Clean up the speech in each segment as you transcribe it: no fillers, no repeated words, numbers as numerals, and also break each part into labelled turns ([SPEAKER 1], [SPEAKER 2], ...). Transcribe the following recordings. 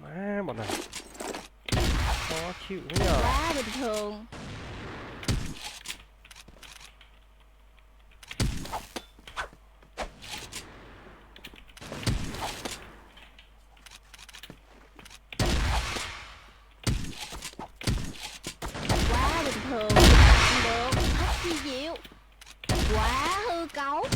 [SPEAKER 1] Má bọn này khó chịu thế nhờ.
[SPEAKER 2] Quá bình thường. Quá bình thường. Tạm được. Hết chi diệu. Quá hư cấu.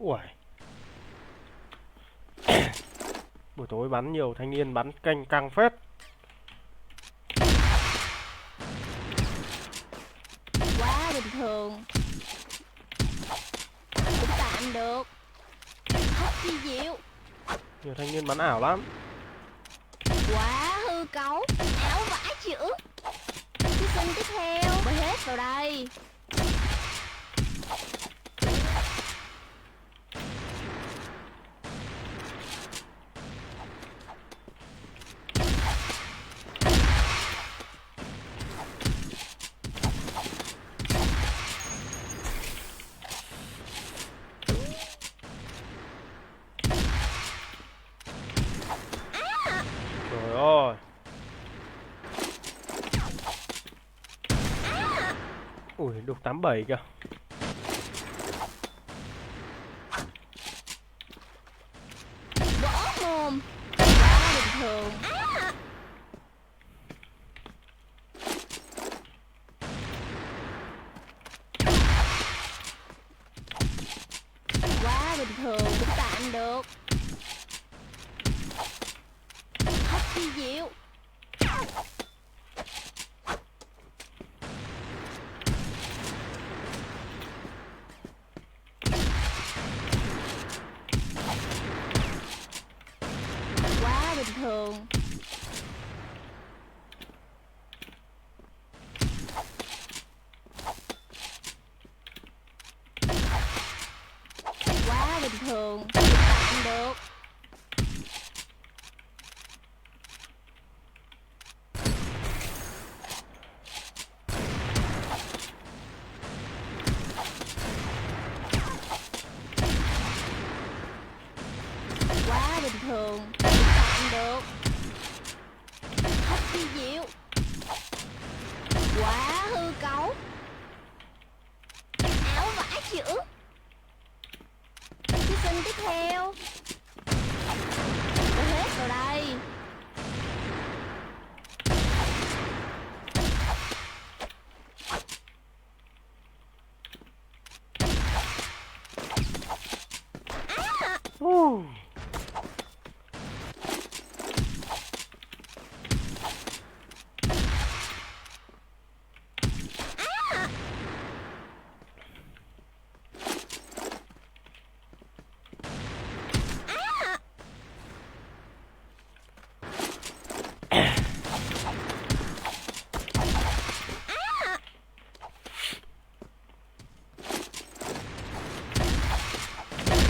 [SPEAKER 1] Uầy. Buổi tối bắn nhiều thanh niên bắn canh căng phết.
[SPEAKER 2] Quá bình thường. Cũng tạm được. Hết chi diệu.
[SPEAKER 1] Nhiều thanh niên bắn ảo lắm.
[SPEAKER 2] Quá hư cấu. Áo vãi chữ. Thí sinh tiếp theo mới hết vào đây.
[SPEAKER 1] Trời ơi. Ui, đục 87 kìa.
[SPEAKER 2] Võ mồm. Quá bình thường. Quá bình thường. Cũng tạm được. Hết chi diệu. Quá bình thường. Quá bình thường. Tạm được. Quá bình thường. Tạm được. Hết chi diệu. Quá hư cấu. Áo vãi chữ. Thí sinh tiếp theo mới hết vào đây.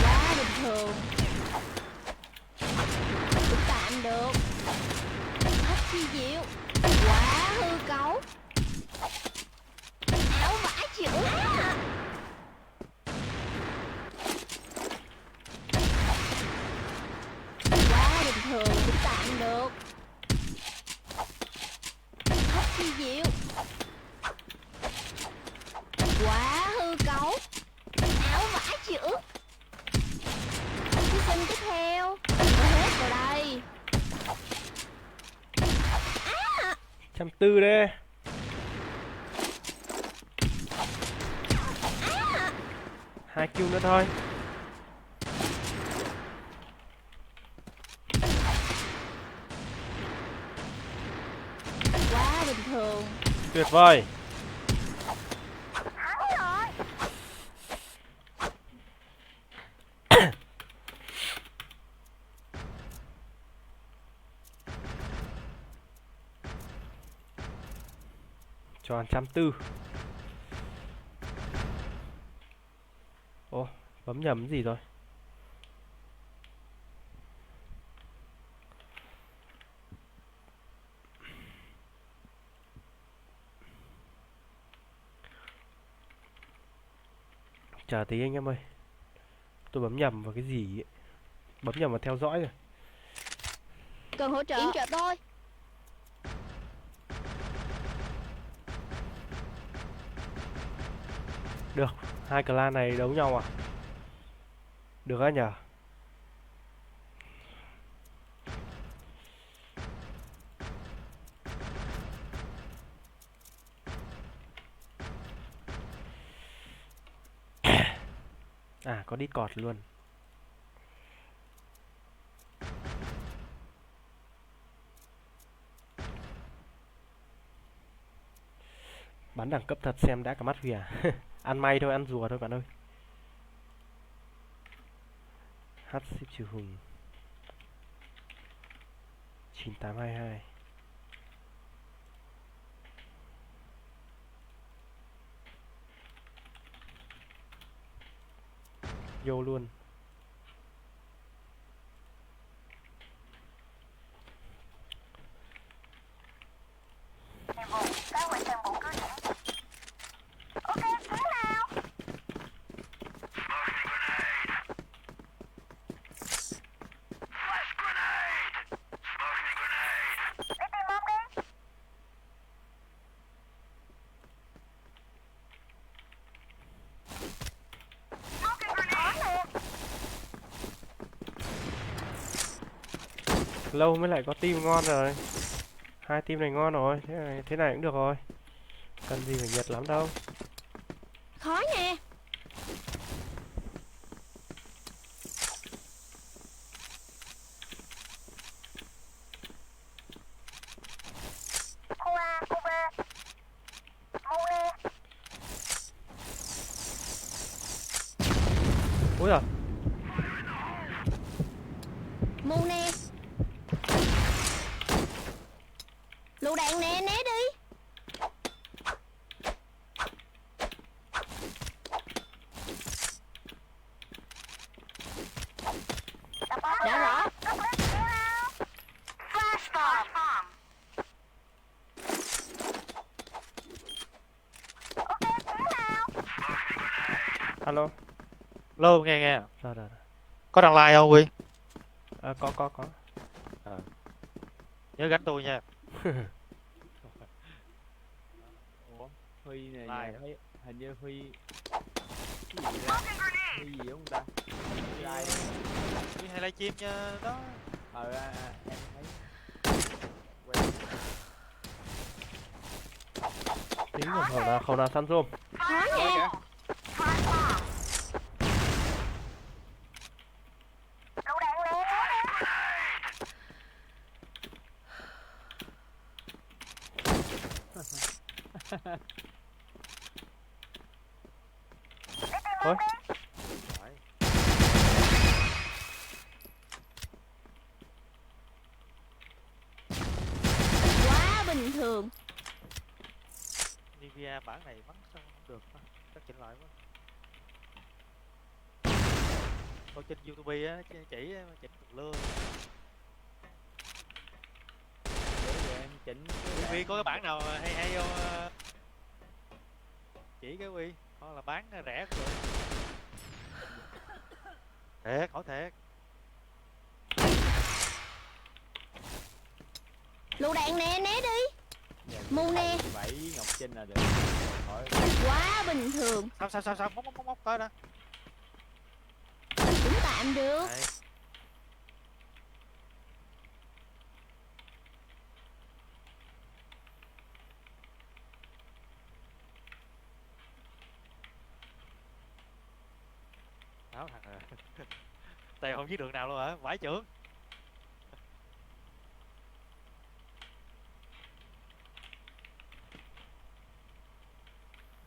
[SPEAKER 2] Quá bình thường. Cũng tạm được. Hết chi diệu. Quá hư cấu. Áo vãi chữ. Quá bình thường. Cũng tạm được. Hết chi diệu. Quá hư cấu. Áo vãi chữ. Thí sinh tiếp theo mới hết vào đây.
[SPEAKER 1] 140 đây. Hai kill nữa thôi.
[SPEAKER 2] Quá bình thường.
[SPEAKER 1] Tuyệt vời.
[SPEAKER 2] Thắng rồi.
[SPEAKER 1] Tròn 140. Ồ, bấm nhầm gì rồi? Chờ tí anh em ơi. Tôi bấm nhầm vào cái gì ấy. Bấm nhầm vào theo dõi rồi.
[SPEAKER 2] Cần hỗ trợ. Yểm trợ tôi.
[SPEAKER 1] Được, hai clan này đấu nhau à? Được á nhờ. À, có Discord luôn. Bắn đẳng cấp thật xem đã cả mắt vì à. Ăn may thôi, ăn rùa thôi bạn ơi. H ship trừ hùng 9822. Vô luôn. Lâu mới lại có team ngon rồi. Hai team này ngon rồi, thế này cũng được rồi. Cần gì phải nhiệt lắm đâu.
[SPEAKER 2] Khó nè.
[SPEAKER 1] Úi giời.
[SPEAKER 2] Mu nè. Lựu đạn nè, né đi. Đã rõ.
[SPEAKER 1] Alo.
[SPEAKER 3] Lô nghe nghe.
[SPEAKER 1] Rồi.
[SPEAKER 3] Có đăng like không Quy?
[SPEAKER 1] À, có.
[SPEAKER 3] Nhớ gánh tôi nha.
[SPEAKER 4] Ủa, Huy nè,
[SPEAKER 3] Like
[SPEAKER 4] nhà thấy hình như Huy cái gì ra? Huy gì không ta? Like
[SPEAKER 3] Quy hay livestream nha đó.
[SPEAKER 4] em thấy quen.
[SPEAKER 1] Tính rồi khẩu nào săn rôm.
[SPEAKER 2] Khó nè.
[SPEAKER 1] Thôi.
[SPEAKER 3] Phải.
[SPEAKER 2] Quá bình thường.
[SPEAKER 3] Nivea bản này bắn sao không được á. Chắc chỉnh lại quá. Coi trên YouTube á chỉ chỉnh từng lưa.
[SPEAKER 4] Để giờ em chỉnh
[SPEAKER 3] Quy có cái bản nào hay hay không? Chỉ cái Quy, hoặc là bán rẻ cũng được. Thiệt, hỏi thiệt.
[SPEAKER 2] Lựu đạn nè, né đi. Mu nè.
[SPEAKER 4] 7 Ngọc Trinh là được. Hỏi
[SPEAKER 2] Quá bình thường.
[SPEAKER 3] Sao móc tới đó.
[SPEAKER 2] Cũng tạm được.
[SPEAKER 3] Đây. Áo thằng Tèo không biết đường nào luôn hả? Vãi trưởng.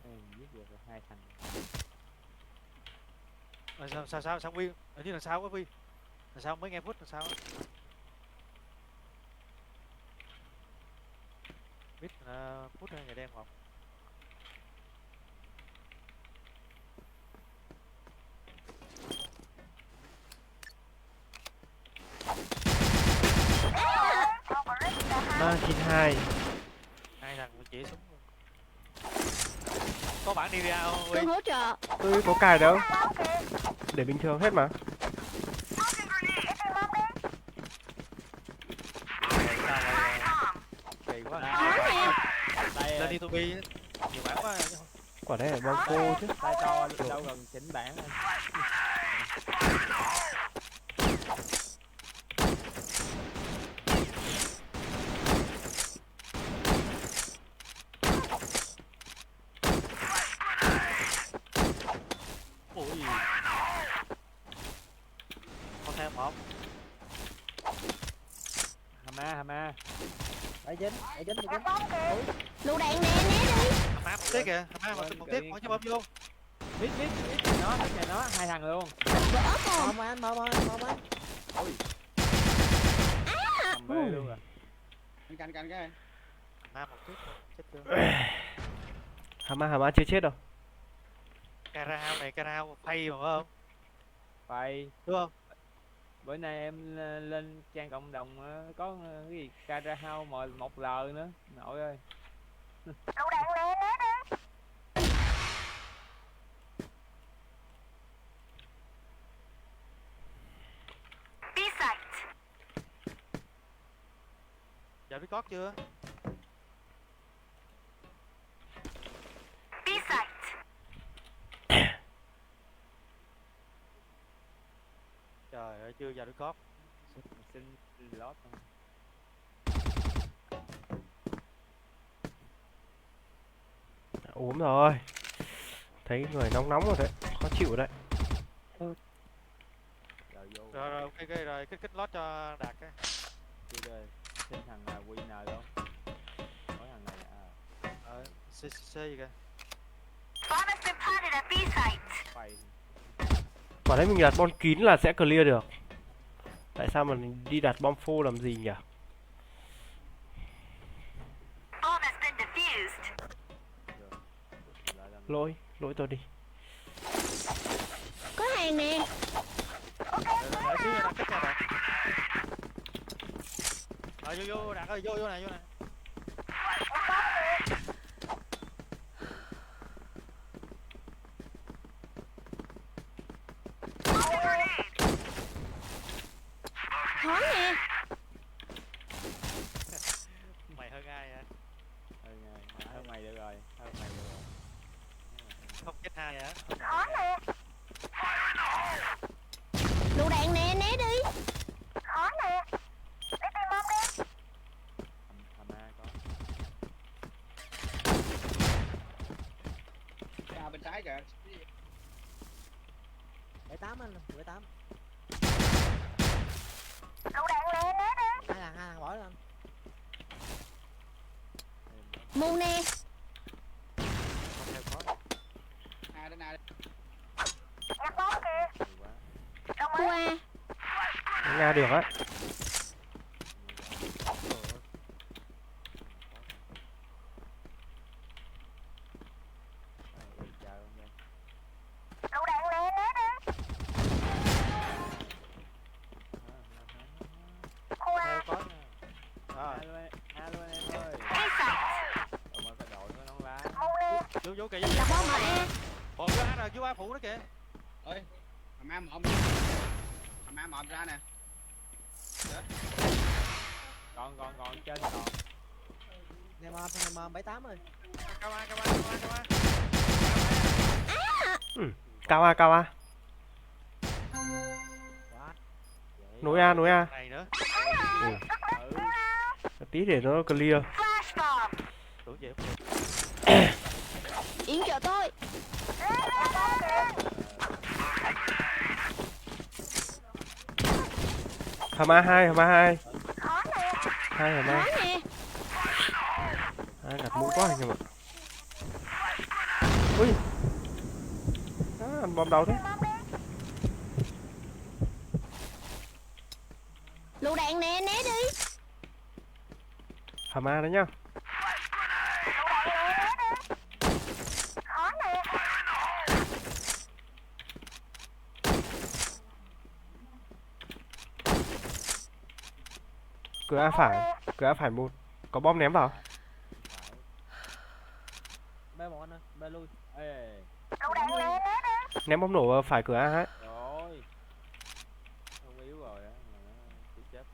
[SPEAKER 4] em viết được là 2 thằng.
[SPEAKER 3] Sao Quy? Ở chứ là sao quá Quy? Là sao mới nghe phút là sao? Biết phút hay ngày đen không?
[SPEAKER 1] Ba chín hai.
[SPEAKER 3] Hai thằng chỉ súng luôn. có bản đi ra không Huy?
[SPEAKER 2] Cần hỗ trợ.
[SPEAKER 1] Tôi có cài đâu. Để bình thường hết mà.
[SPEAKER 3] Kỳ quá.
[SPEAKER 4] Đây
[SPEAKER 3] Lên đi to bi nhiều bản quá.
[SPEAKER 1] Quả đấy là bom cô chứ.
[SPEAKER 4] tay to đâu gần chỉnh bản anh.
[SPEAKER 3] Ui. Có thêm một.
[SPEAKER 4] Hama ấy dính
[SPEAKER 2] Lựu đạn nè, né đi.
[SPEAKER 3] Má một tiếp kìa, má một tiếp, bỏ cho bom vô.
[SPEAKER 4] biết nó hai thằng luôn.
[SPEAKER 2] Vỡ mồm.
[SPEAKER 5] Mom anh
[SPEAKER 4] Ui cầm bê luôn rồi.
[SPEAKER 5] canh cái
[SPEAKER 3] Má một tiếp, chết chưa.
[SPEAKER 1] Hama chưa chết đâu.
[SPEAKER 3] Carao này, carao phay mà phải không?
[SPEAKER 4] Phải
[SPEAKER 3] Đúng không?
[SPEAKER 4] bữa nay em lên trang cộng đồng có cái gì Cara House một l nữa nội ơi.
[SPEAKER 3] Giờ biết cót chưa? Trời ơi, chưa giờ biết cót.
[SPEAKER 4] Xin lót không?
[SPEAKER 1] Ốm rồi. Thấy người nóng rồi đấy. Khó chịu đấy.
[SPEAKER 4] Rồi vô
[SPEAKER 3] Rồi ok rồi, kích lót cho Đạt cái.
[SPEAKER 4] chưa rồi xin thằng nào winner luôn. Có thằng này
[SPEAKER 3] C gì kìa.
[SPEAKER 4] phải
[SPEAKER 1] Quả đấy mình đặt bom kín là sẽ clear được. Tại sao mà mình đi đặt bom phô làm gì nhỉ? Lỗi tôi đi.
[SPEAKER 2] Có hàng nè.
[SPEAKER 3] Để xíu Đạt kích cho Đạt. Vô Đạt ơi, vô này.
[SPEAKER 2] Khó nè.
[SPEAKER 3] Mày hơn ai hả?
[SPEAKER 4] hơn mày được rồi.
[SPEAKER 3] Không chết hai hả?
[SPEAKER 2] Lựu đạn nè, né đi.
[SPEAKER 4] Hama có
[SPEAKER 5] bên trái kìa
[SPEAKER 6] 78 anh, 78. Hai thằng bỏ lên.
[SPEAKER 2] Mù nè.
[SPEAKER 3] Không theo khó.
[SPEAKER 5] A đến A
[SPEAKER 4] nhiều quá.
[SPEAKER 2] Qua.
[SPEAKER 1] Nga được á.
[SPEAKER 3] Theo có nha.
[SPEAKER 4] Alo em ơi. Rồi mà cái đội nó nón lá.
[SPEAKER 3] Vô kìa.
[SPEAKER 2] Là bom mà e.
[SPEAKER 3] Còn vô A rồi, vô A phụ đó kìa.
[SPEAKER 5] ơi Hama mộm ra nè
[SPEAKER 4] Còn trên còn.
[SPEAKER 6] Nghe mom 78 ơi.
[SPEAKER 3] Cao A.
[SPEAKER 1] Cao A.
[SPEAKER 6] Quá.
[SPEAKER 1] Núi A.
[SPEAKER 3] Này nữa.
[SPEAKER 1] Tí để nó clear.
[SPEAKER 3] Tưởng gì
[SPEAKER 2] Yến chờ tôi.
[SPEAKER 1] Hama 2. Hai Hama.
[SPEAKER 2] Khó nè.
[SPEAKER 1] Đặt mũ quá anh em ạ. Ui. Ăn bom đầu thế.
[SPEAKER 2] Lựu đạn nè, né đi.
[SPEAKER 1] Hama đấy nhá. Cửa A phải một. Có bom ném vào.
[SPEAKER 6] B1 nè, B lui.
[SPEAKER 4] Ê,
[SPEAKER 1] Ném bom nổ vào phải cửa A hết.
[SPEAKER 4] rồi. Không yếu rồi á, mà nó chỉ chết.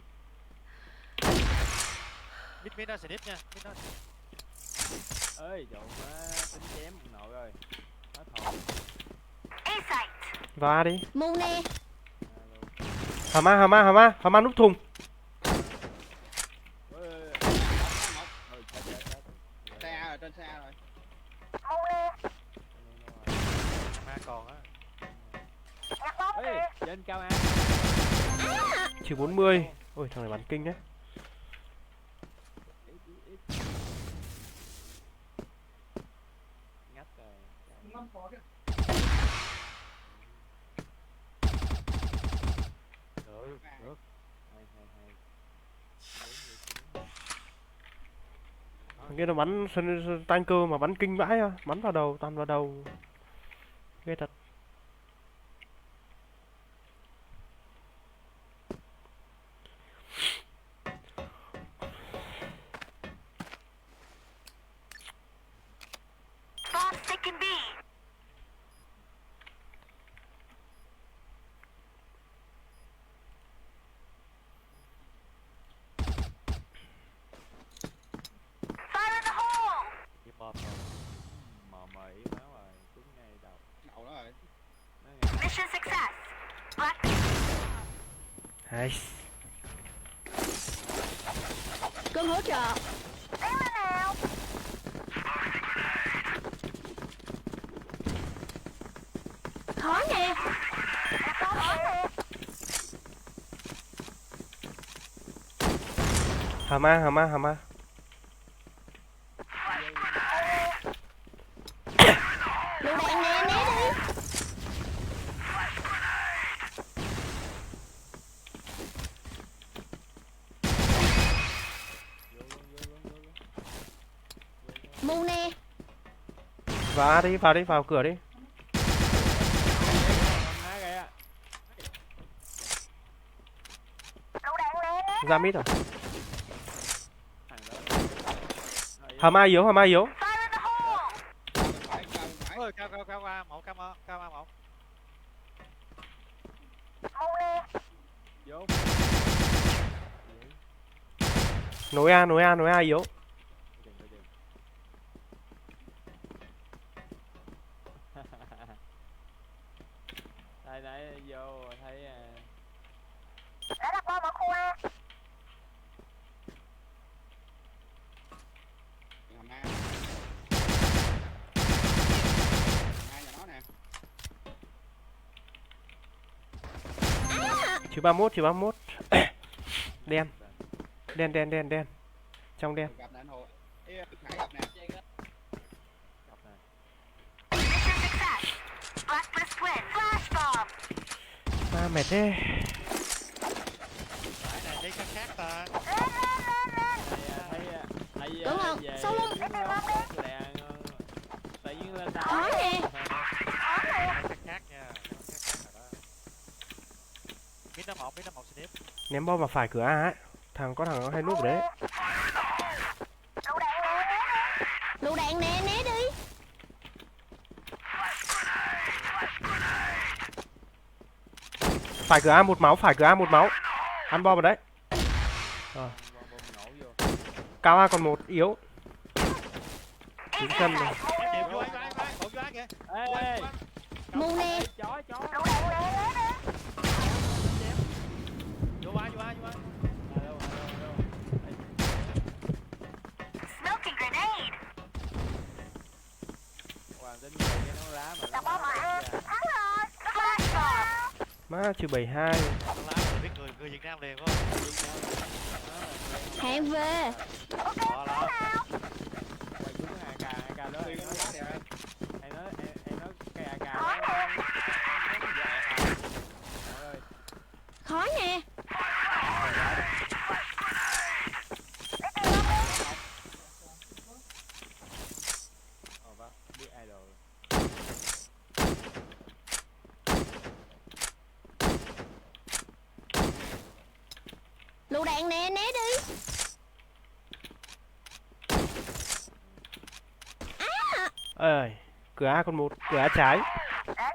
[SPEAKER 3] Mid nó snip nha, mid nó.
[SPEAKER 4] Ơi, trộn má tính chém ông nội ơi. Nó thò.
[SPEAKER 1] Vào A đi.
[SPEAKER 2] Mu nè.
[SPEAKER 1] Hàm A núp thùng.
[SPEAKER 4] Ơi, chết chết chết.
[SPEAKER 5] Xe A rồi, trên xe A rồi.
[SPEAKER 3] Ma còn á.
[SPEAKER 4] Ê, trên cao A.
[SPEAKER 1] Chỉ 40. Ôi thằng này bắn kinh đấy.
[SPEAKER 4] Ngắt rồi.
[SPEAKER 3] Được, được.
[SPEAKER 4] Hay hay hay.
[SPEAKER 1] Thằng kia nó bắn tanker mà bắn kinh vãi à. Bắn vào đầu, toàn vào đầu. Ghê thật.
[SPEAKER 3] Đi mồm rồi.
[SPEAKER 4] Mờ mờ yếu máu rồi, trúng ngay đầu.
[SPEAKER 5] Đậu đó rồi.
[SPEAKER 4] Nó ngay.
[SPEAKER 1] Nice.
[SPEAKER 2] Cơn hỗ trợ. Khó nè.
[SPEAKER 1] Hàm A.
[SPEAKER 2] Lựu đạn nè, né đi. Mu nè.
[SPEAKER 1] Vào A đi, vào cửa đi.
[SPEAKER 4] Má kìa.
[SPEAKER 1] Ra mid rồi.
[SPEAKER 4] Thằng đó.
[SPEAKER 1] Hàm A yếu.
[SPEAKER 5] Cao bên phải.
[SPEAKER 3] Ôi, cao A, một cao A một.
[SPEAKER 4] Vô.
[SPEAKER 1] Nối A yếu.
[SPEAKER 4] Đừng. Đây nãy vô thấy
[SPEAKER 5] Hàm A. A nhà nó nè.
[SPEAKER 1] Chứ 31. Đen. Trong đen.
[SPEAKER 5] Gặp nè anh Hồ. Ê, Khải gặp nè.
[SPEAKER 4] gặp này.
[SPEAKER 1] Ma mệt thế.
[SPEAKER 3] Phải này đi khác ta.
[SPEAKER 4] Thấy
[SPEAKER 2] Đúng không?
[SPEAKER 4] về
[SPEAKER 2] Sau lưng.
[SPEAKER 4] đứng lẹ tự nhiên lên đá.
[SPEAKER 2] Khó nè.
[SPEAKER 3] Khác nha. Khác rồi đó. Mid nó một snip.
[SPEAKER 1] Ném bom vào phải cửa A ấy. Có thằng nó hay núp ở đấy.
[SPEAKER 2] Lựu đạn nè, né đi.
[SPEAKER 1] Phải cửa A một máu. Ăn bom vào đấy. Rồi.
[SPEAKER 4] Bom nổ vô.
[SPEAKER 1] Cao A còn một yếu. Đứng chân rồi.
[SPEAKER 3] Em điệp vô anh, bộ vô kìa.
[SPEAKER 4] Ê,
[SPEAKER 2] Mu nè.
[SPEAKER 4] chó.
[SPEAKER 3] Vô A.
[SPEAKER 4] Alo. Hoàng tính về cái nó lá mà nó
[SPEAKER 1] Má trừ 72.
[SPEAKER 3] Lá là biết người Việt Nam liền quá.
[SPEAKER 2] Hẹn về.
[SPEAKER 3] Đó là.
[SPEAKER 4] quay trúng AK đó.
[SPEAKER 5] Tùy con lá nè.
[SPEAKER 4] Em nói cái AK đó. Trời ơi.
[SPEAKER 2] Khó nè.
[SPEAKER 4] Vâng, biết idol.
[SPEAKER 2] Lựu đạn nè, né đi.
[SPEAKER 1] ơi, cửa A còn một, cửa A trái.
[SPEAKER 5] À,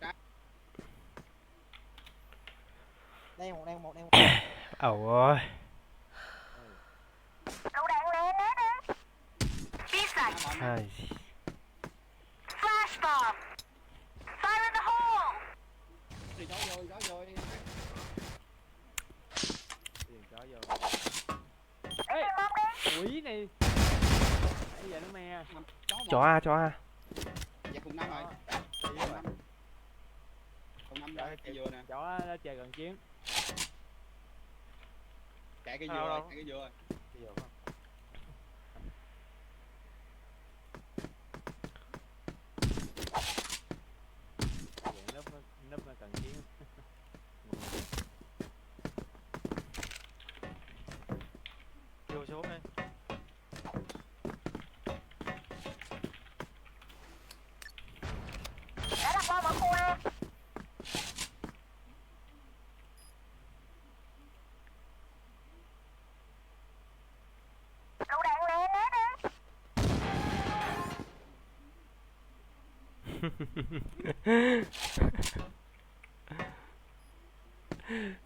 [SPEAKER 5] trái.
[SPEAKER 6] Đang một.
[SPEAKER 1] Ẩu rồi.
[SPEAKER 5] À, mọi người.
[SPEAKER 1] Ai,
[SPEAKER 5] Đi gió vô đi.
[SPEAKER 4] Tiền chó vô. Ê, quỷ này. Nãy giờ nó me.
[SPEAKER 1] chó A.
[SPEAKER 5] Dạ cùng năm rồi.
[SPEAKER 4] Đi rồi.
[SPEAKER 5] Cùng năm ra cây dừa nè.
[SPEAKER 4] Chó nó chơi gần chiến.
[SPEAKER 5] Chạy cây
[SPEAKER 3] Đâu,
[SPEAKER 5] dừa,
[SPEAKER 3] đâu.
[SPEAKER 5] chạy cây dừa.
[SPEAKER 3] Bây giờ không?
[SPEAKER 4] Vậy núp nó cần chiến.
[SPEAKER 3] Vô xuống đi.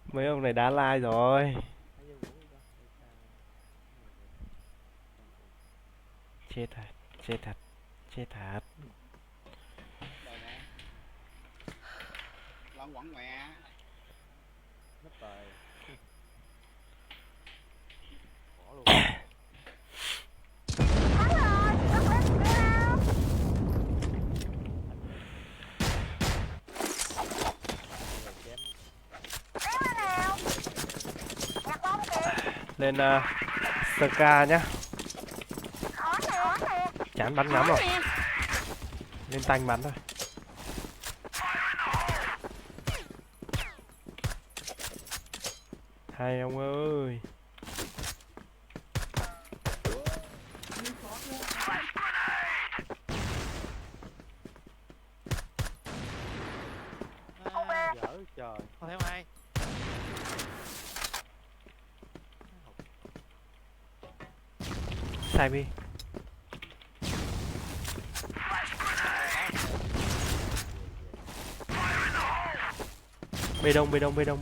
[SPEAKER 1] Mấy ông này đá like rồi. Chết thật.
[SPEAKER 5] Rồi nè. Lon quẩn mẹ.
[SPEAKER 4] Núp rồi.
[SPEAKER 3] Bỏ luôn.
[SPEAKER 4] Rồi chém.
[SPEAKER 1] Lên Ska nhá. Chán bắn ngắm rồi. Lên tanh bắn thôi. Hay ông ơi.
[SPEAKER 3] Dở trời. Không thấy ai.
[SPEAKER 1] Sai bi. Bê đông.
[SPEAKER 6] Đi chín mươi.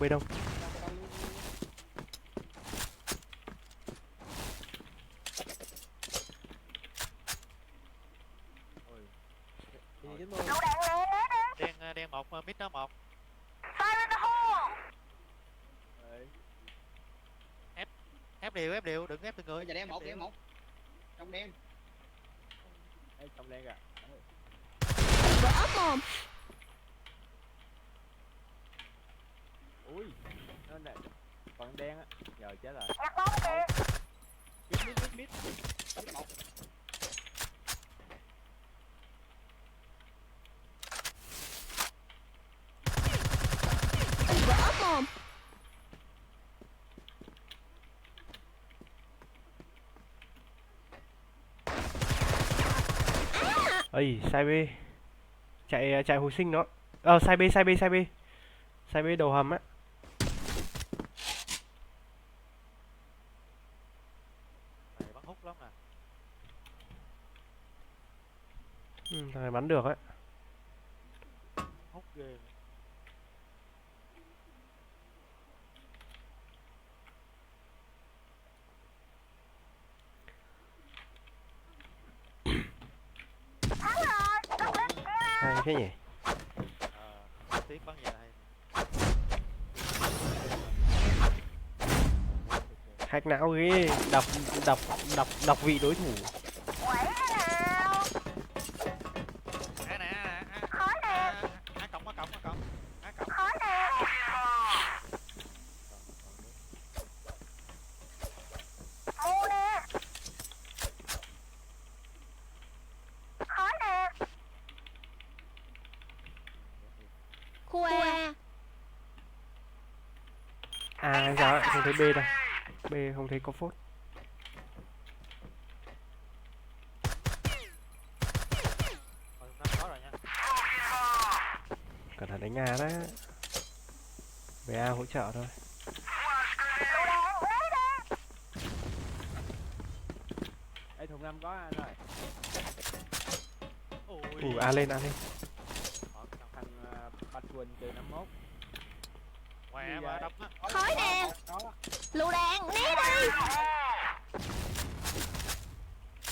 [SPEAKER 3] Đen một, mid nó một.
[SPEAKER 4] Rồi.
[SPEAKER 3] Ép đều, đừng ép từng người.
[SPEAKER 5] Bây giờ đen một. Trong đen.
[SPEAKER 4] Ê, trong đen kìa.
[SPEAKER 2] Vỡ mồm.
[SPEAKER 4] Ui, nó này còn đen á, giờ chết rồi.
[SPEAKER 5] Mid. Một.
[SPEAKER 2] Vỡ mồm.
[SPEAKER 1] Ây, sai B. Chạy hồi sinh nó. Sai B đầu hầm á.
[SPEAKER 3] Này bắn hút lắm nè.
[SPEAKER 1] Thằng này bắn được ấy.
[SPEAKER 3] Hút ghê.
[SPEAKER 1] Hay thế nhỉ.
[SPEAKER 3] Tiếng bắn về này.
[SPEAKER 1] Hack não ghê. Đọc vị đối thủ.
[SPEAKER 3] Á cộng.
[SPEAKER 2] Khu A.
[SPEAKER 1] À sao lại không thấy B đâu. B không thấy có phốt.
[SPEAKER 3] Nó có rồi nha.
[SPEAKER 1] Cẩn thận đánh A đấy. Về A hỗ trợ thôi.
[SPEAKER 4] Ê, thùng Thùng 5 có anh ơi.
[SPEAKER 3] Ui.
[SPEAKER 1] A lên, A lên.
[SPEAKER 4] Thằng Bạch Quỳnh từ 51.
[SPEAKER 3] Mẹ mà đâm á.
[SPEAKER 2] Khói nè.
[SPEAKER 4] Đó.
[SPEAKER 2] Lựu đạn, né đi.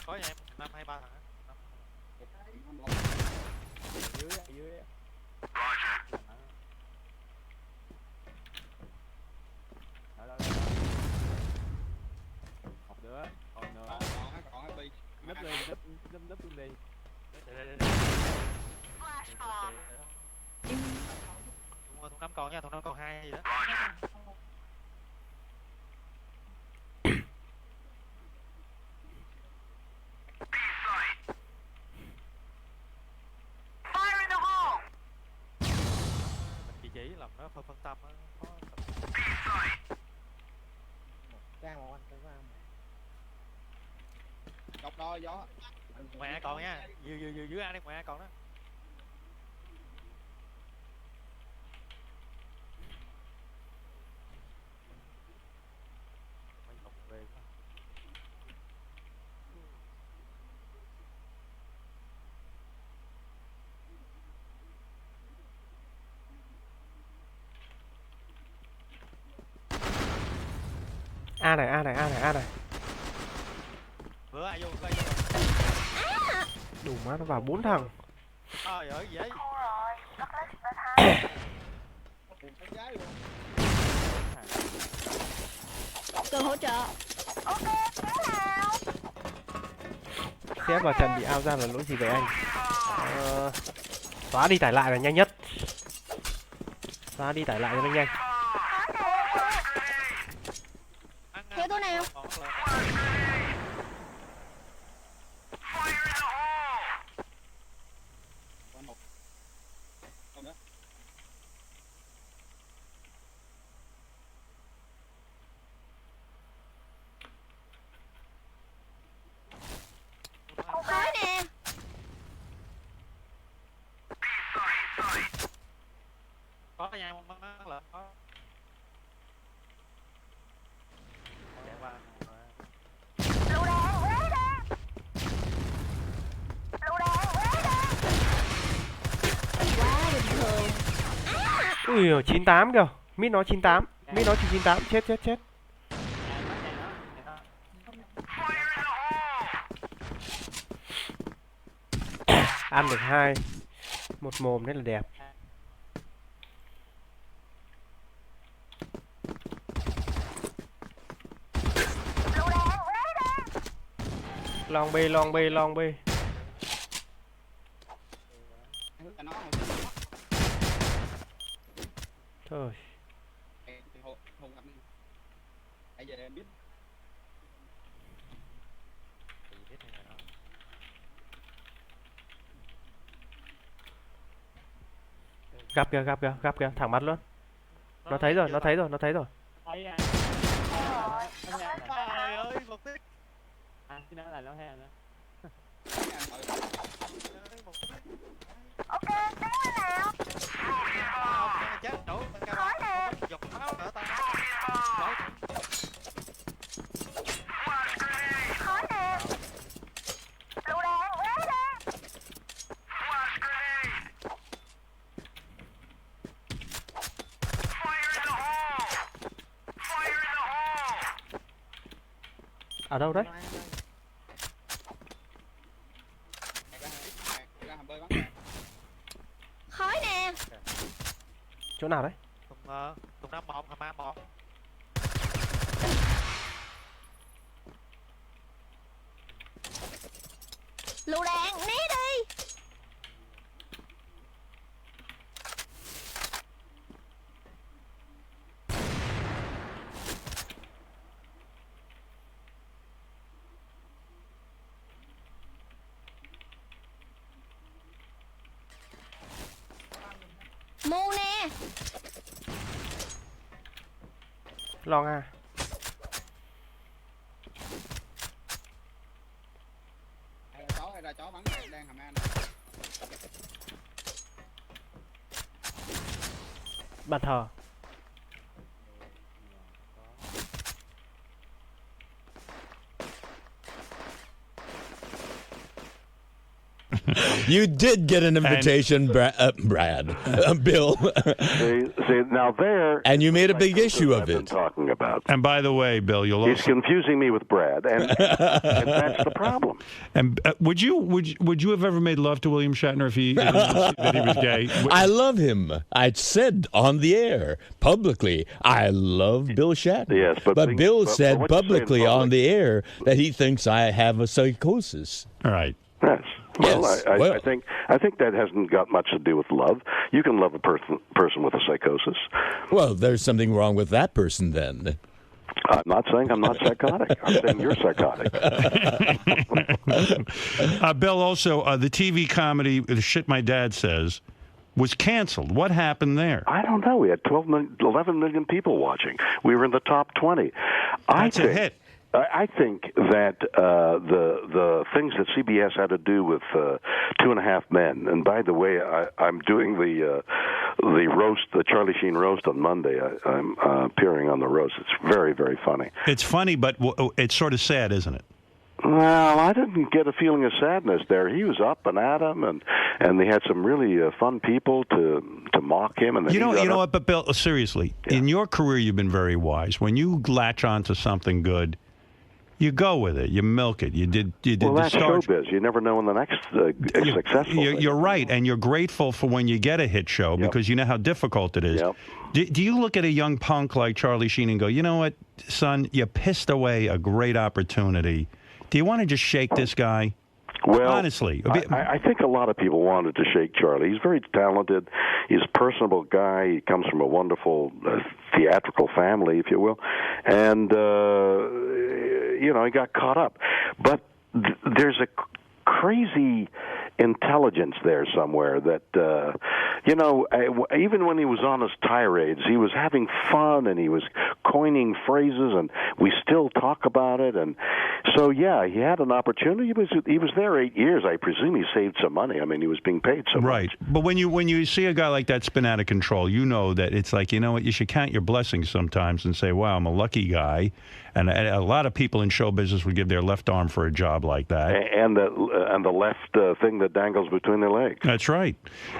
[SPEAKER 3] Có nhà em 5 2 3 thằng á.
[SPEAKER 4] Dưới. Đó. Một đứa, còn nữa.
[SPEAKER 5] Còn hết đi.
[SPEAKER 4] Nấp lên, nấp luôn đi.
[SPEAKER 3] Để. Thùng 5 còn nha, thùng 5 còn 2 gì đó. Mình chỉ làm nó phân tâm á.
[SPEAKER 6] Trang một anh, trang một.
[SPEAKER 5] Góc đó gió.
[SPEAKER 3] Mẹ còn nha, dưới ăn đi mẹ còn đó. Mày lục về quá.
[SPEAKER 1] A này, A này, A này, A này.
[SPEAKER 3] Vừa ai vô.
[SPEAKER 1] Đủ má nó vào 4 thằng.
[SPEAKER 3] Giỏi gì vậy?
[SPEAKER 5] Gái luôn.
[SPEAKER 2] Cần hỗ trợ.
[SPEAKER 1] Xếp vào trận bị out ra là lỗi gì vậy anh? Xóa đi tải lại là nhanh nhất. Xóa đi tải lại cho nó nhanh.
[SPEAKER 2] Theo tôi nào.
[SPEAKER 5] Còn một. Còn nữa.
[SPEAKER 2] Khói nè.
[SPEAKER 3] Có nhà một nó là có. Chạy qua.
[SPEAKER 2] Quá bình thường.
[SPEAKER 1] Ui 98 kìa. Mid nó 98. Mid nó chỉ 98. Chết. Ăn được 2. Một mồm thế là đẹp. Long B.
[SPEAKER 5] Nó
[SPEAKER 1] Thôi.
[SPEAKER 5] Hùng gặp. Bây giờ em biết.
[SPEAKER 1] Gặp kìa, thẳng mặt luôn. Nó thấy rồi.
[SPEAKER 4] Thấy anh.
[SPEAKER 3] Trời ơi, một tí.
[SPEAKER 4] Anh cứ nói là nó thấy anh đó.
[SPEAKER 3] Chết đủ cao giọt máu nữa ta.
[SPEAKER 1] Ở đâu đấy?
[SPEAKER 2] Khói nè.
[SPEAKER 1] Chỗ nào đấy?
[SPEAKER 3] Thùng 5 1 hàm A 1.
[SPEAKER 2] Lựu đạn, né đi. Mu nè.
[SPEAKER 1] Long A.
[SPEAKER 5] Hay ra chó bắn đang hàm A.
[SPEAKER 1] Bàn thờ.
[SPEAKER 7] You did get an invitation, Brad, Bill,
[SPEAKER 8] See, now there.
[SPEAKER 7] and you made a big issue
[SPEAKER 8] I've
[SPEAKER 7] of
[SPEAKER 8] been
[SPEAKER 7] it.
[SPEAKER 8] talking about.
[SPEAKER 9] And by the way, Bill, you'll
[SPEAKER 8] He's
[SPEAKER 9] also
[SPEAKER 8] confusing me with Brad, and that's the problem.
[SPEAKER 9] and would you have ever made love to William Shatner if he announced that he was gay?
[SPEAKER 7] I love him. I said on the air publicly, I love Bill Shatner.
[SPEAKER 8] Yes, but
[SPEAKER 7] Bill
[SPEAKER 8] but
[SPEAKER 7] said
[SPEAKER 8] what you say in
[SPEAKER 7] publicly
[SPEAKER 8] public-
[SPEAKER 7] on the air that he thinks I have a psychosis.
[SPEAKER 9] All right.
[SPEAKER 8] Yes. Well,
[SPEAKER 7] Yes,
[SPEAKER 8] I
[SPEAKER 7] well.
[SPEAKER 8] think that hasn't got much to do with love. You can love a person with a psychosis.
[SPEAKER 7] Well, there's something wrong with that person then.
[SPEAKER 8] I'm not saying I'm not psychotic. I'm saying you're psychotic.
[SPEAKER 9] Bill, also, the TV comedy, The Shit My Dad Says, was canceled. What happened there?
[SPEAKER 8] I don't know. We had 11 million people watching. We were in the top 20.
[SPEAKER 9] That's a hit.
[SPEAKER 8] I think that the things that CBS had to do with 2.5 Men, and by the way, I'm doing the roast, the Charlie Sheen roast on Monday. I'm appearing on the roast. It's very, very funny.
[SPEAKER 9] It's funny, but it's sort of sad, isn't it?
[SPEAKER 8] Well, I didn't get a feeling of sadness there. He was up and at 'em, and they had some really fun people to mock him. And then
[SPEAKER 9] You know what? But Bill, seriously, in your career, you've been very wise. When you latch onto something good, you go with it. You milk it. You did.
[SPEAKER 8] Well,
[SPEAKER 9] the
[SPEAKER 8] that's
[SPEAKER 9] Star.
[SPEAKER 8] showbiz. You never know when the next successful.
[SPEAKER 9] You're right, and you're grateful for when you get a hit show because you know how difficult it is.
[SPEAKER 8] Yep.
[SPEAKER 9] Do you look at a young punk like Charlie Sheen and go, you know what, son, you pissed away a great opportunity. Do you want to just shake this guy?
[SPEAKER 8] Well,
[SPEAKER 9] honestly,
[SPEAKER 8] I think a lot of people wanted to shake Charlie. He's very talented. He's a personable guy. He comes from a wonderful theatrical family, if you will, and he got caught up. But there's a crazy intelligence there somewhere that even when he was on his tirades, he was having fun and he was coining phrases, and we still talk about it. And so he had an opportunity. He was there 8 years. I presume he saved some money. I mean, he was being paid so
[SPEAKER 9] right.
[SPEAKER 8] much.
[SPEAKER 9] But when you see a guy like that spin out of control, you know that it's like, you know what, you should count your blessings sometimes and say, wow, I'm a lucky guy. And a lot of people in show business would give their left arm for a job like that.
[SPEAKER 8] And the left thing that dangles between their legs.
[SPEAKER 9] That's right.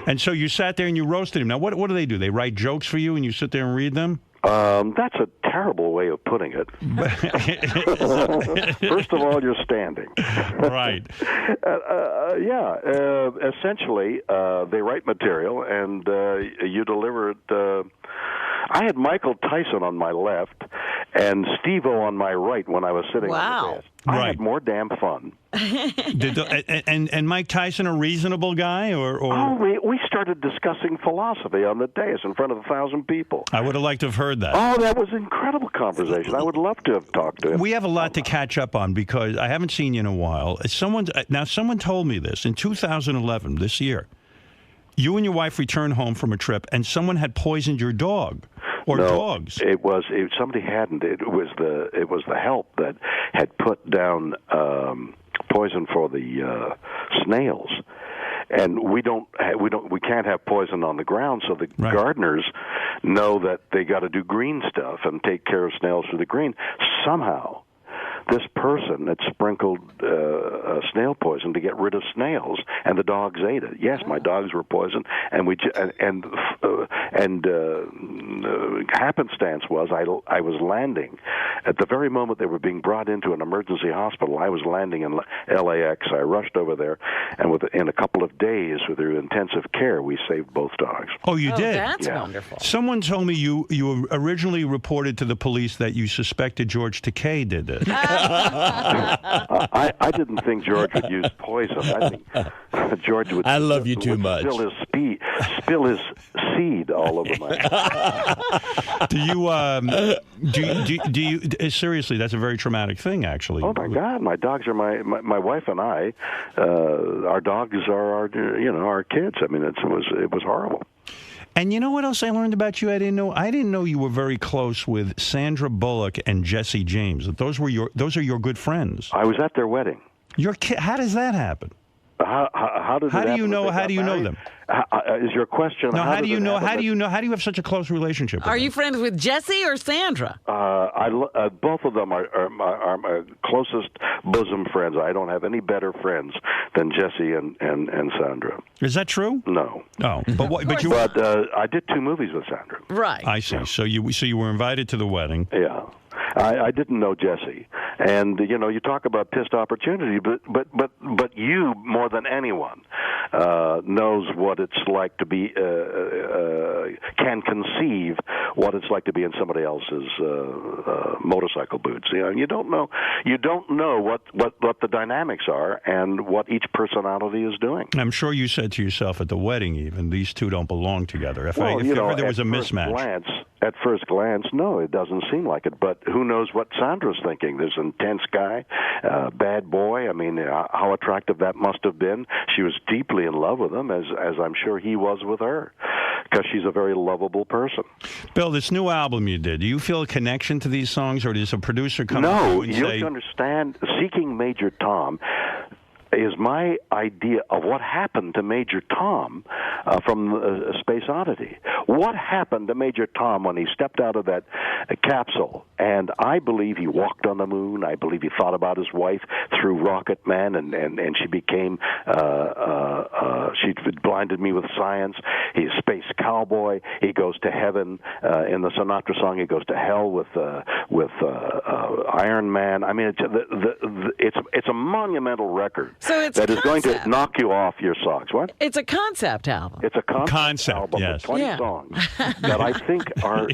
[SPEAKER 9] And so you sat there and you roasted him. Now, what do? They write jokes for you and you sit there and read them?
[SPEAKER 8] That's a terrible way of putting it. First of all, you're standing.
[SPEAKER 9] Right.
[SPEAKER 8] Essentially, they write material and you deliver it. I had Michael Tyson on my left and Steve-O on my right when I was sitting on the desk. I had more damn fun.
[SPEAKER 9] And Mike Tyson a reasonable guy, or?
[SPEAKER 8] Oh, we started discussing philosophy on the dais in front of 1,000 people.
[SPEAKER 9] I would have liked to have heard that.
[SPEAKER 8] Oh, that was an incredible conversation. I would love to have talked to him.
[SPEAKER 9] We have a lot to catch up on because I haven't seen you in a while. Someone told me this in 2011, this year. You and your wife returned home from a trip, and someone had poisoned your dog. Or dogs.
[SPEAKER 8] Somebody hadn't. It was the help that had put down poison for the snails, and we can't have poison on the ground. So the gardeners know that they got to do green stuff and take care of snails for the green. Somehow, this person had sprinkled snail poison to get rid of snails, and the dogs ate it. Yes, my dogs were poisoned, and happenstance was I was landing at the very moment they were being brought into an emergency hospital. I was landing in LAX. I rushed over there, and within a couple of days, through intensive care, we saved both dogs.
[SPEAKER 9] Oh, you did?
[SPEAKER 10] That's wonderful.
[SPEAKER 9] Someone told me you originally reported to the police that you suspected George Takei did this.
[SPEAKER 8] I didn't think George would use poison. I think George would.
[SPEAKER 7] I love you too much.
[SPEAKER 8] Spill his seed all over my.
[SPEAKER 9] Do you seriously? That's a very traumatic thing, actually.
[SPEAKER 8] Oh my God! My dogs are my wife and I. Our dogs are our kids. I mean, it was horrible.
[SPEAKER 9] And you know what else I learned about you? I didn't know you were very close with Sandra Bullock and Jesse James. Those are your good friends.
[SPEAKER 8] I was at their wedding.
[SPEAKER 9] How does that happen?
[SPEAKER 8] How did it
[SPEAKER 9] How do you
[SPEAKER 8] happen that
[SPEAKER 9] know?
[SPEAKER 8] they
[SPEAKER 9] How
[SPEAKER 8] got
[SPEAKER 9] do you know
[SPEAKER 8] married?
[SPEAKER 9] them?
[SPEAKER 8] Is your question?
[SPEAKER 9] No, how do
[SPEAKER 8] did
[SPEAKER 9] you
[SPEAKER 8] it
[SPEAKER 9] know?
[SPEAKER 8] happen
[SPEAKER 9] How do
[SPEAKER 8] that-
[SPEAKER 9] you know? How do you have such a close relationship? With
[SPEAKER 10] Are
[SPEAKER 9] them?
[SPEAKER 10] you friends with Jesse or Sandra?
[SPEAKER 8] Both of them are my closest bosom friends. I don't have any better friends than Jesse and Sandra.
[SPEAKER 9] Is that true?
[SPEAKER 8] No.
[SPEAKER 9] Oh, but what? But you.
[SPEAKER 8] But I did 2 movies with Sandra.
[SPEAKER 10] Right.
[SPEAKER 9] I see. So you were invited to the wedding.
[SPEAKER 8] Yeah. I didn't know Jesse, and you talk about pissed opportunity, but you more than anyone knows what it's like to be can conceive what it's like to be in somebody else's motorcycle boots. You don't know what the dynamics are and what each personality is doing.
[SPEAKER 9] I'm sure you said to yourself at the wedding, even these two don't belong together. If
[SPEAKER 8] Well,
[SPEAKER 9] ever there was a
[SPEAKER 8] at first
[SPEAKER 9] mismatch.
[SPEAKER 8] At first glance, no, it doesn't seem like it. But who knows what Sandra's thinking? There's an intense guy, bad boy. I mean, how attractive that must have been. She was deeply in love with him, as I'm sure he was with her, because she's a very lovable person.
[SPEAKER 9] Bill, this new album you did, do you feel a connection to these songs, or does a producer come to
[SPEAKER 8] No,
[SPEAKER 9] you and
[SPEAKER 8] you have
[SPEAKER 9] say,
[SPEAKER 8] to understand, Seeking Major Tom is my idea of what happened to Major Tom from Space Oddity. What happened to Major Tom when he stepped out of that capsule? And I believe he walked on the moon. I believe he thought about his wife through Rocket Man, and she became, she blinded me with science. He's a space cowboy. He goes to heaven. In the Sinatra song, he goes to hell with Iron Man. I mean, it's a monumental record.
[SPEAKER 10] So it's
[SPEAKER 8] that
[SPEAKER 10] a
[SPEAKER 8] is going to
[SPEAKER 10] concept.
[SPEAKER 8] knock you off your socks. What?
[SPEAKER 10] It's a concept album.
[SPEAKER 8] It's a concept album
[SPEAKER 9] yes.
[SPEAKER 8] with 20
[SPEAKER 10] Yeah.
[SPEAKER 8] songs that I think are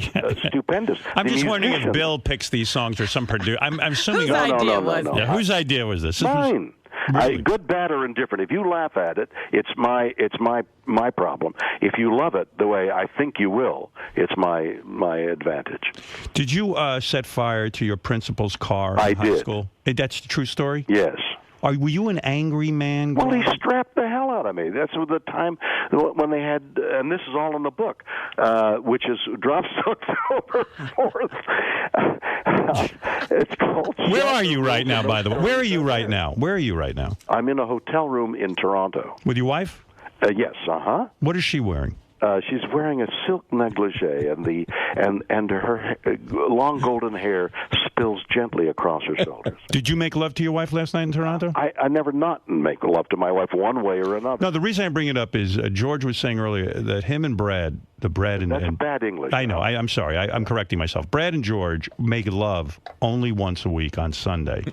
[SPEAKER 8] stupendous.
[SPEAKER 9] I'm
[SPEAKER 8] The
[SPEAKER 9] just wondering if
[SPEAKER 8] musicians-
[SPEAKER 9] Bill picks these songs or some producer. I'm assuming.
[SPEAKER 10] Whose idea was
[SPEAKER 8] no.
[SPEAKER 10] it?
[SPEAKER 9] Yeah, whose idea was this? This was-
[SPEAKER 8] Mine.
[SPEAKER 9] Really?
[SPEAKER 8] Good, bad, or indifferent. If you laugh at it, it's my problem. If you love it the way I think you will, it's my advantage.
[SPEAKER 9] Did you set fire to your principal's car in
[SPEAKER 8] I
[SPEAKER 9] high
[SPEAKER 8] did.
[SPEAKER 9] school? That's the true story?
[SPEAKER 8] Yes.
[SPEAKER 9] Were you an angry man?
[SPEAKER 8] Well, he
[SPEAKER 9] growing up?
[SPEAKER 8] strapped the hell out of me. That's the time when they had, and this is all in the book, which is drops October 4th. It's called.
[SPEAKER 9] Where are you right now, by the way? Where are you right now? Where are you right now?
[SPEAKER 8] I'm in a hotel room in Toronto.
[SPEAKER 9] With your wife?
[SPEAKER 8] Yes,
[SPEAKER 9] What is she wearing?
[SPEAKER 8] She's wearing a silk negligee, and her long golden hair spills gently across her shoulders.
[SPEAKER 9] Did you make love to your wife last night in Toronto?
[SPEAKER 8] I never not make love to my wife one way or another.
[SPEAKER 9] No, the reason I bring it up is George was saying earlier that him and Brad,
[SPEAKER 8] That's bad English.
[SPEAKER 9] I know. I'm sorry. I'm correcting myself. Brad and George make love only once a week on Sunday,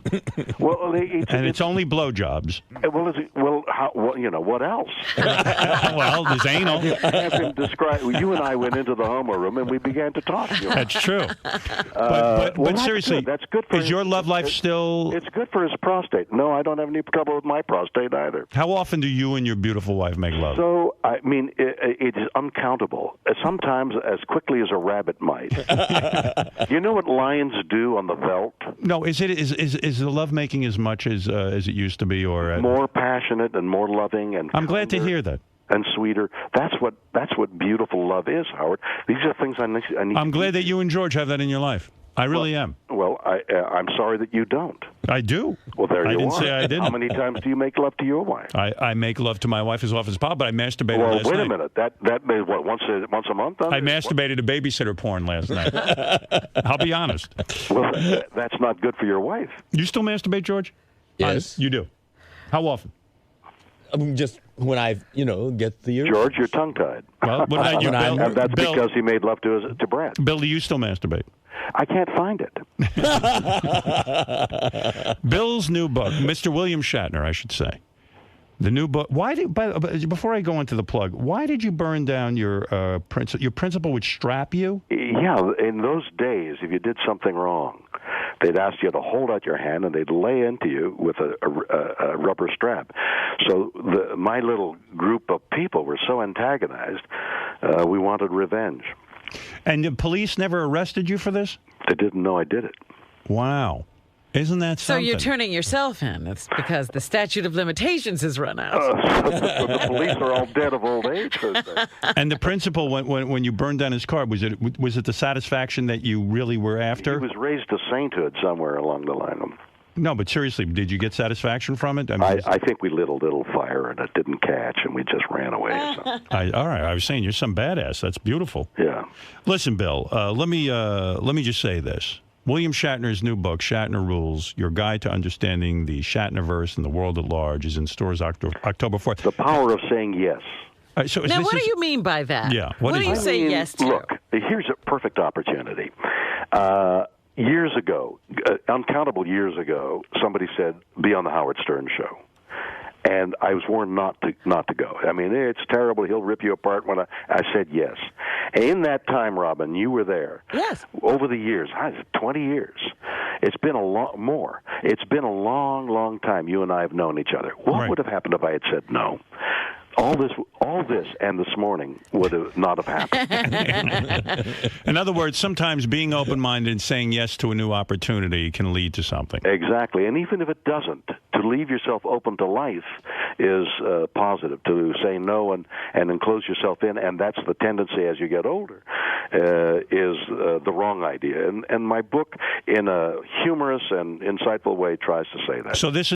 [SPEAKER 8] Well,
[SPEAKER 9] and it's only blowjobs.
[SPEAKER 8] What else?
[SPEAKER 9] Well, there's anal.
[SPEAKER 8] Have him describe. You and I went into the homo room and we began to talk.
[SPEAKER 9] That's true. But
[SPEAKER 8] that's
[SPEAKER 9] seriously,
[SPEAKER 8] good. That's good for
[SPEAKER 9] is your love life still?
[SPEAKER 8] It's good for his prostate. No, I don't have any trouble with my prostate either.
[SPEAKER 9] How often do you and your beautiful wife make love?
[SPEAKER 8] So, I mean, it is uncountable. Sometimes as quickly as a rabbit might. You know what lions do on the veldt?
[SPEAKER 9] No, is the love making as much as it used to be, or
[SPEAKER 8] More passionate and more loving and.
[SPEAKER 9] I'm glad to
[SPEAKER 8] kinder
[SPEAKER 9] hear that.
[SPEAKER 8] And sweeter. That's what beautiful love is, Howard. These are things I need.
[SPEAKER 9] I'm glad that you and George have that in your life. I really am.
[SPEAKER 8] Well, I'm sorry that you don't.
[SPEAKER 9] I do.
[SPEAKER 8] Well, there you are.
[SPEAKER 9] I didn't say I didn't.
[SPEAKER 8] How many times do you make love to your wife?
[SPEAKER 9] I make love to my wife as often as possible, but I masturbated
[SPEAKER 8] Well,
[SPEAKER 9] last
[SPEAKER 8] wait
[SPEAKER 9] night.
[SPEAKER 8] a minute. That made what once a month?
[SPEAKER 9] I masturbated to babysitter porn last night. I'll be honest.
[SPEAKER 8] Well, that's not good for your wife.
[SPEAKER 9] You still masturbate, George?
[SPEAKER 7] Yes.
[SPEAKER 9] You do. How often?
[SPEAKER 7] Just when I, get the urge.
[SPEAKER 8] George, you're tongue-tied.
[SPEAKER 9] Well, what about you,
[SPEAKER 7] When I'm-
[SPEAKER 9] Bill?
[SPEAKER 8] And that's
[SPEAKER 9] Bill,
[SPEAKER 8] because he made love to Brad.
[SPEAKER 9] Bill, do you still masturbate?
[SPEAKER 8] I can't find it.
[SPEAKER 9] Bill's new book, Mr. William Shatner, I should say. The new book. Before I go into the plug, why did you burn down your principal? Your principal would strap you?
[SPEAKER 8] Yeah, in those days, if you did something wrong, they'd ask you to hold out your hand, and they'd lay into you with a rubber strap. So my little group of people were so antagonized, we wanted revenge.
[SPEAKER 9] And the police never arrested you for this?
[SPEAKER 8] They didn't know I did it.
[SPEAKER 9] Wow. Isn't that
[SPEAKER 10] So
[SPEAKER 9] something?
[SPEAKER 10] you're turning yourself in. It's because the statute of limitations has run out.
[SPEAKER 8] The police are all dead of old age.
[SPEAKER 9] And the principal, when you burned down his car, was it the satisfaction that you really were after?
[SPEAKER 8] He was raised to sainthood somewhere along the line.
[SPEAKER 9] No, but seriously, did you get satisfaction from it?
[SPEAKER 8] I think we lit a little fire and it didn't catch, and we just ran away. So.
[SPEAKER 9] All right, I was saying you're some badass. That's beautiful.
[SPEAKER 8] Yeah.
[SPEAKER 9] Listen, Bill, let me just say this. William Shatner's new book, Shatner Rules, Your Guide to Understanding the Shatnerverse and the World at Large, is in stores October 4th.
[SPEAKER 8] The power of saying yes.
[SPEAKER 9] So
[SPEAKER 10] Now, what do you mean by that?
[SPEAKER 9] Yeah.
[SPEAKER 10] What do you say yes to?
[SPEAKER 8] Look, here's a perfect opportunity. Years ago, uncountable years ago, somebody said, be on the Howard Stern show. And I was warned not to go. I mean, it's terrible. He'll rip you apart. When I said yes. And in that time, Robin, you were there.
[SPEAKER 10] Yes.
[SPEAKER 8] Over the years, 20 years. It's been a lot more. It's been a long, long time you and I have known each other. What would have happened if I had said no? All this, and this morning would have not have happened.
[SPEAKER 9] In other words, sometimes being open-minded and saying yes to a new opportunity can lead to something.
[SPEAKER 8] Exactly, and even if it doesn't, to leave yourself open to life is positive. To say no and enclose yourself in, and that's the tendency as you get older, is the wrong idea. And my book, in a humorous and insightful way, tries to say that.
[SPEAKER 9] So this is